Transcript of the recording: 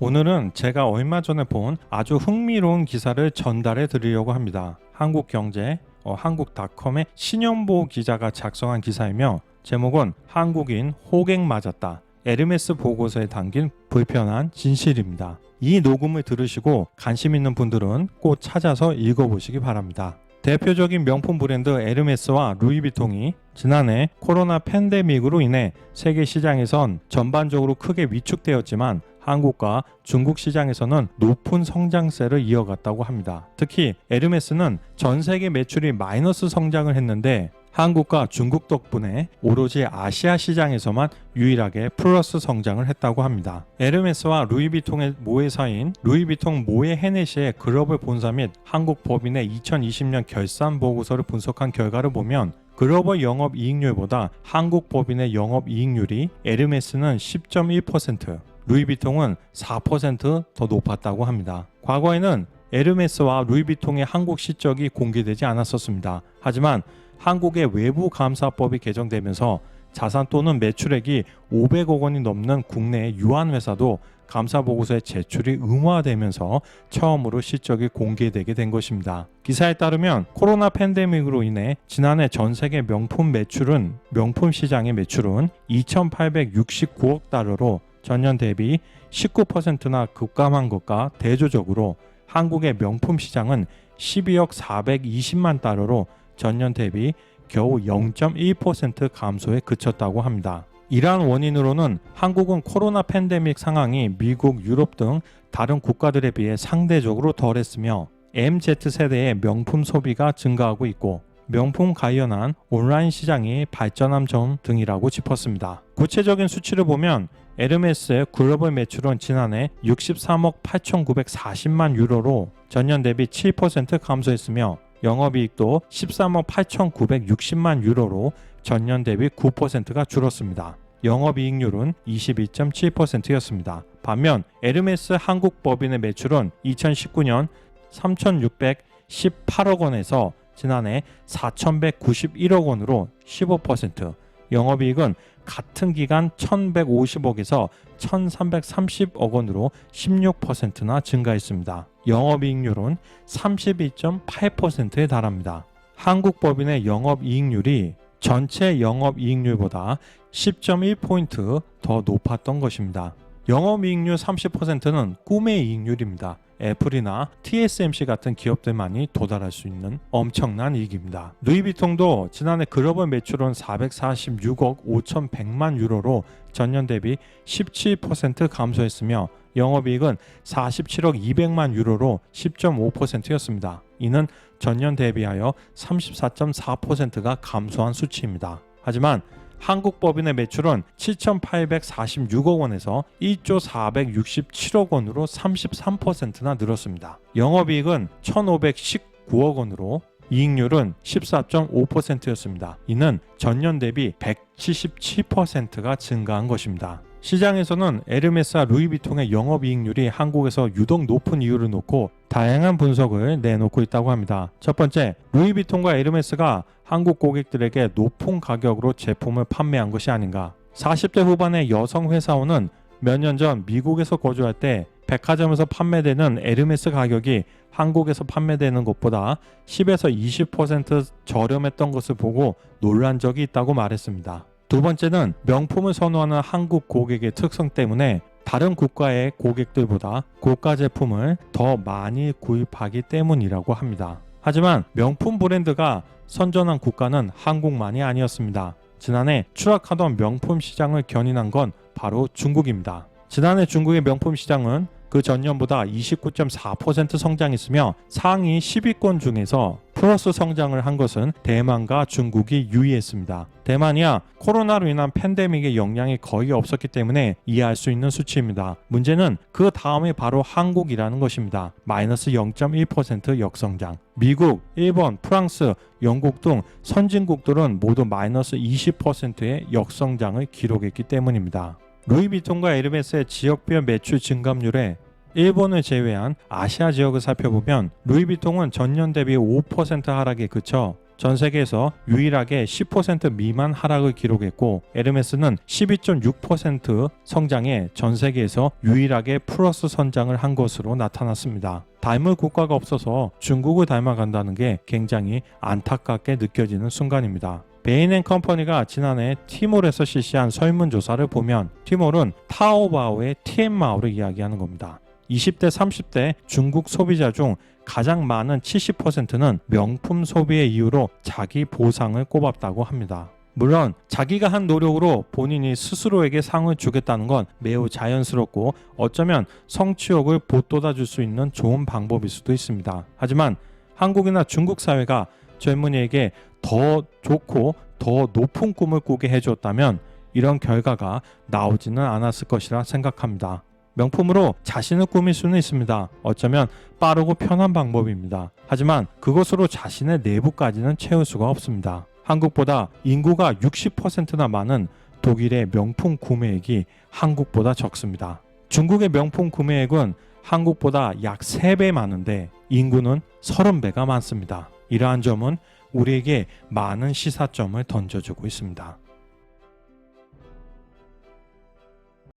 오늘은 제가 얼마 전에 본 아주 흥미로운 기사를 전달해 드리려고 합니다. 한국경제, 한국닷컴의 신현보 기자가 작성한 기사이며 제목은 한국인 호객 맞았다. 에르메스 보고서에 담긴 불편한 진실입니다. 이 녹음을 들으시고 관심 있는 분들은 꼭 찾아서 읽어보시기 바랍니다. 대표적인 명품 브랜드 에르메스와 루이비통이 지난해 코로나 팬데믹으로 인해 세계 시장에선 전반적으로 크게 위축되었지만 한국과 중국 시장에서는 높은 성장세를 이어갔다고 합니다. 특히 에르메스는 전 세계 매출이 마이너스 성장을 했는데 한국과 중국 덕분에 오로지 아시아 시장에서만 유일하게 플러스 성장을 했다고 합니다. 에르메스와 루이비통의 모회사인 루이비통 모회 헤네시의 글로벌 본사 및 한국 법인의 2020년 결산 보고서를 분석한 결과를 보면 글로벌 영업이익률보다 한국 법인의 영업이익률이 에르메스는 10.1%, 루이비통은 4% 더 높았다고 합니다. 과거에는 에르메스와 루이비통의 한국 실적이 공개되지 않았었습니다. 하지만 한국의 외부감사법이 개정되면서 자산 또는 매출액이 500억 원이 넘는 국내 유한 회사도 감사보고서의 제출이 의무화되면서 처음으로 실적이 공개되게 된 것입니다. 기사에 따르면 코로나 팬데믹으로 인해 지난해 전 세계 명품 시장의 매출은 2,869억 달러로 전년 대비 19%나 급감한 것과 대조적으로 한국의 명품 시장은 12억 420만 달러로 전년 대비 겨우 0.1% 감소에 그쳤다고 합니다. 이러한 원인으로는 한국은 코로나 팬데믹 상황이 미국, 유럽 등 다른 국가들에 비해 상대적으로 덜했으며 MZ세대의 명품 소비가 증가하고 있고 명품 관련한 온라인 시장이 발전한 점 등이라고 짚었습니다. 구체적인 수치를 보면 에르메스의 글로벌 매출은 지난해 63억 8,940만 유로로 전년 대비 7% 감소했으며 영업이익도 13억 8,960만 유로로 전년 대비 9%가 줄었습니다. 영업이익률은 22.7%였습니다. 반면 에르메스 한국 법인의 매출은 2019년 3,618억 원에서 지난해 4,191억 원으로 15%, 영업이익은 같은 기간 1,150억에서 1,330억 원으로 16%나 증가했습니다. 영업이익률은 32.8%에 달합니다. 한국 법인의 영업이익률이 전체 영업이익률보다 10.1포인트 더 높았던 것입니다. 영업이익률 30%는 꿈의 이익률입니다. 애플이나 TSMC 같은 기업들만이 도달할 수 있는 엄청난 이익입니다. 루이비통도 지난해 글로벌 매출은 446억 5,100만 유로로 전년 대비 17% 감소했으며 영업이익은 47억 200만 유로로 10.5%였습니다. 이는 전년 대비하여 34.4%가 감소한 수치입니다. 하지만 한국 법인의 매출은 7,846억 원에서 1조 467억 원으로 33%나 늘었습니다. 영업이익은 1,519억 원으로 이익률은 14.5%였습니다. 이는 전년 대비 177%가 증가한 것입니다. 시장에서는 에르메스와 루이비통의 영업이익률이 한국에서 유독 높은 이유를 놓고 다양한 분석을 내놓고 있다고 합니다. 첫 번째, 루이비통과 에르메스가 한국 고객들에게 높은 가격으로 제품을 판매한 것이 아닌가. 40대 후반의 여성 회사원은 몇 년 전 미국에서 거주할 때 백화점에서 판매되는 에르메스 가격이 한국에서 판매되는 것보다 10에서 20% 저렴했던 것을 보고 놀란 적이 있다고 말했습니다. 두 번째는 명품을 선호하는 한국 고객의 특성 때문에 다른 국가의 고객들보다 고가 제품을 더 많이 구입하기 때문이라고 합니다. 하지만 명품 브랜드가 선전한 국가는 한국만이 아니었습니다. 지난해 추락하던 명품 시장을 견인한 건 바로 중국입니다. 지난해 중국의 명품 시장은 그 전년보다 29.4% 성장했으며 상위 10위권 중에서 플러스 성장을 한 것은 대만과 중국이 유의했습니다. 대만이야 코로나로 인한 팬데믹의 영향이 거의 없었기 때문에 이해할 수 있는 수치입니다. 문제는 그 다음이 바로 한국이라는 것입니다. 마이너스 0.1% 역성장. 미국, 일본, 프랑스, 영국 등 선진국들은 모두 마이너스 20%의 역성장을 기록했기 때문입니다. 루이비통과 에르메스의 지역별 매출 증감률에 일본을 제외한 아시아 지역을 살펴보면 루이비통은 전년 대비 5% 하락에 그쳐 전 세계에서 유일하게 10% 미만 하락을 기록했고 에르메스는 12.6% 성장에 전 세계에서 유일하게 플러스 선장을 한 것으로 나타났습니다. 닮을 국가가 없어서 중국을 닮아간다는 게 굉장히 안타깝게 느껴지는 순간입니다. 베인앤컴퍼니가 지난해 티몰에서 실시한 설문조사를 보면 티몰은 타오바오의 티엠마오를 이야기하는 겁니다. 20대, 30대 중국 소비자 중 가장 많은 70%는 명품 소비의 이유로 자기 보상을 꼽았다고 합니다. 물론 자기가 한 노력으로 본인이 스스로에게 상을 주겠다는 건 매우 자연스럽고 어쩌면 성취욕을 보돋아줄 수 있는 좋은 방법일 수도 있습니다. 하지만 한국이나 중국 사회가 젊은이에게 더 좋고 더 높은 꿈을 꾸게 해줬다면 이런 결과가 나오지는 않았을 것이라 생각합니다. 명품으로 자신을 꾸밀 수는 있습니다. 어쩌면 빠르고 편한 방법입니다. 하지만 그것으로 자신의 내부까지는 채울 수가 없습니다. 한국보다 인구가 60%나 많은 독일의 명품 구매액이 한국보다 적습니다. 중국의 명품 구매액은 한국보다 약 3배 많은데 인구는 30배가 많습니다. 이러한 점은 우리에게 많은 시사점을 던져주고 있습니다.